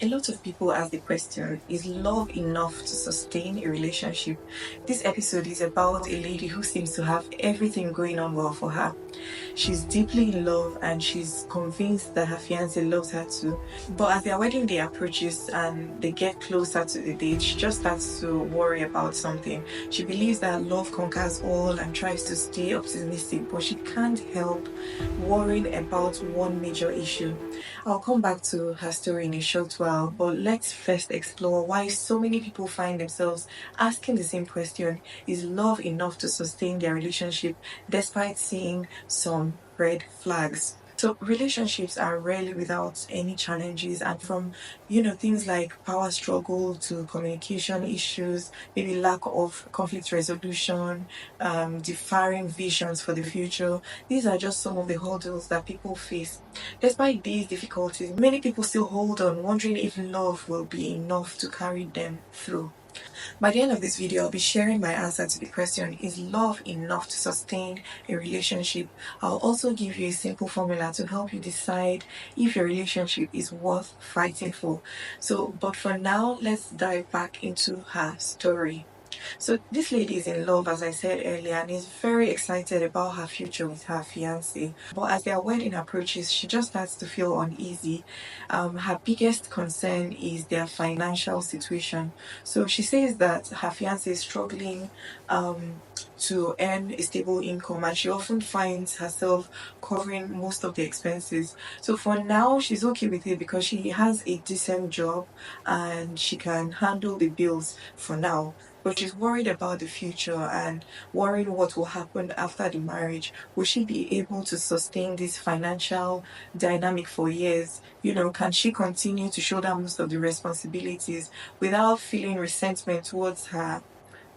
A lot of people ask the question, is love enough to sustain a relationship? This episode is about a lady who seems to have everything going on well for her. She's deeply in love and she's convinced that her fiance loves her too. But as their wedding day approaches and they get closer to the date, she just starts to worry about something. She believes that love conquers all and tries to stay optimistic, but she can't help worrying about one major issue. I'll come back to her story in a short while, but let's first explore why so many people find themselves asking the same question: is love enough to sustain their relationship despite seeing some red flags? So relationships are rarely without any challenges, and from things like power struggle to communication issues, maybe lack of conflict resolution, differing visions for the future. These are just some of the hurdles that people face. Despite these difficulties, many people still hold on, wondering if love will be enough to carry them through. By the end of this video, I'll be sharing my answer to the question, is love enough to sustain a relationship? I'll also give you a simple formula to help you decide if your relationship is worth fighting for. But for now, let's dive back into her story. So this lady is in love, as I said earlier, and is very excited about her future with her fiance. But as their wedding approaches, she just starts to feel uneasy. Her biggest concern is their financial situation. So she says that her fiance is struggling to earn a stable income, and she often finds herself covering most of the expenses. So for now, she's okay with it because she has a decent job and she can handle the bills for now, but she's worried about the future and worrying what will happen after the marriage. Will she be able to sustain this financial dynamic for years? Can she continue to shoulder most of the responsibilities without feeling resentment towards her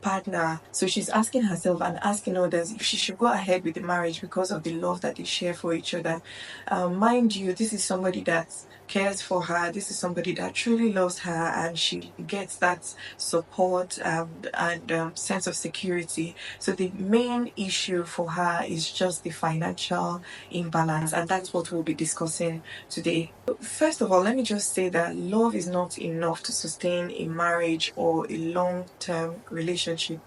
partner? So she's asking herself and asking others if she should go ahead with the marriage because of the love that they share for each other. Mind you, this is somebody that cares for her. This is somebody that truly loves her, and she gets that support and sense of security. So the main issue for her is just the financial imbalance, and that's what we'll be discussing today. First of all, let me just say that love is not enough to sustain a marriage or a long-term relationship.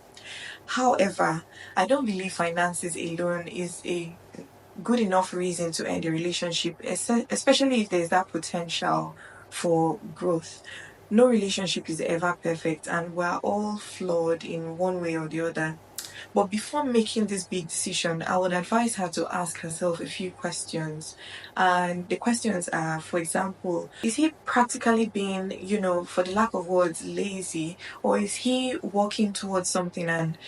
However, I don't believe finances alone is a good enough reason to end a relationship, especially if there's that potential for growth. No relationship is ever perfect, and we're all flawed in one way or the other. But before making this big decision, I would advise her to ask herself a few questions. And the questions are, for example, is he practically being, for the lack of words, lazy? Or is he working towards something and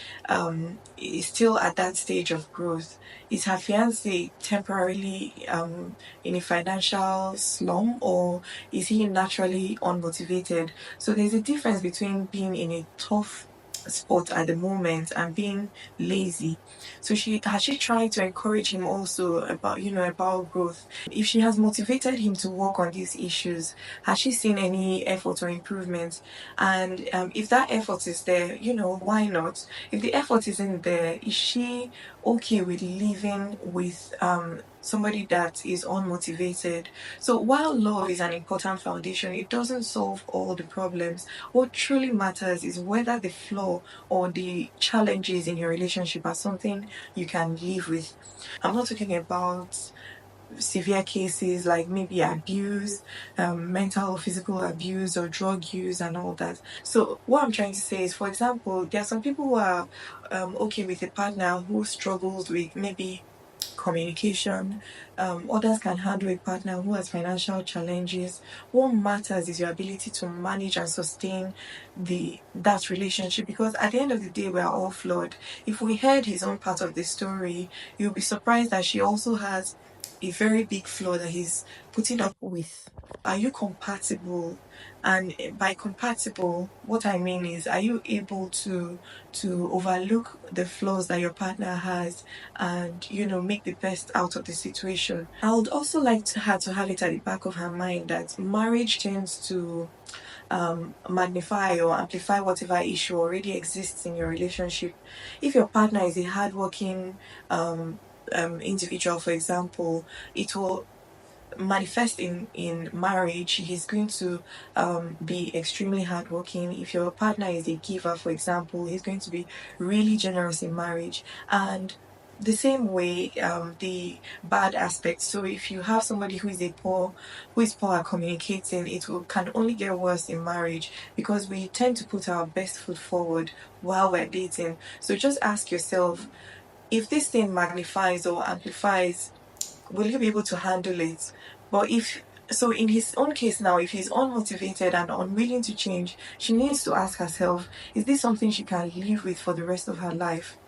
is still at that stage of growth? Is her fiance temporarily in a financial slump, or is he naturally unmotivated? So there's a difference between being in a tough spot at the moment and being lazy. So she tried to encourage him also about growth. If she has motivated him to work on these issues, has she seen any effort or improvement? And if that effort is there, why not? If the effort isn't there, is she okay with living with somebody that is unmotivated? So while love is an important foundation, it doesn't solve all the problems. What truly matters is whether the flaw or the challenges in your relationship are something you can live with. I'm not talking about severe cases like maybe abuse, mental or physical abuse, or drug use, and all that. So, what I'm trying to say is, for example, there are some people who are okay with a partner who struggles with maybe communication. Others can handle a partner who has financial challenges. What matters is your ability to manage and sustain that relationship, because at the end of the day, we are all flawed. If we heard his own part of the story, you'll be surprised that she also has a very big flaw that he's putting up with. Are you compatible? And by compatible, what I mean is, are you able to overlook the flaws that your partner has and make the best out of the situation? I would also like her to have it at the back of her mind that marriage tends to magnify or amplify whatever issue already exists in your relationship. If your partner is a hardworking individual, for example, it will manifest in marriage. He's going to be extremely hardworking. If your partner is a giver, for example, he's going to be really generous in marriage. And the same way, the bad aspects. So if you have somebody who is poor at communicating, can only get worse in marriage, because we tend to put our best foot forward while we're dating. So just ask yourself, if this thing magnifies or amplifies, will you be able to handle it? But if so, in his own case now, if he's unmotivated and unwilling to change, she needs to ask herself, is this something she can live with for the rest of her life?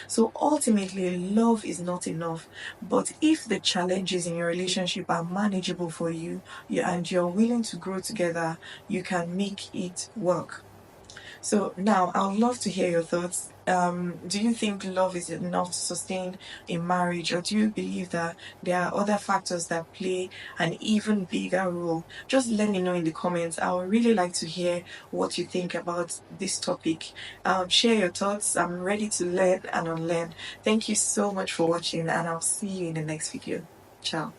So ultimately, love is not enough. But if the challenges in your relationship are manageable for and you're willing to grow together, you can make it work. So now I would love to hear your thoughts. Do you think love is enough to sustain a marriage, or do you believe that there are other factors that play an even bigger role? Just let me know in the comments. I would really like to hear what you think about this topic. Share your thoughts. I'm ready to learn and unlearn. Thank you so much for watching, and I'll see you in the next video. Ciao.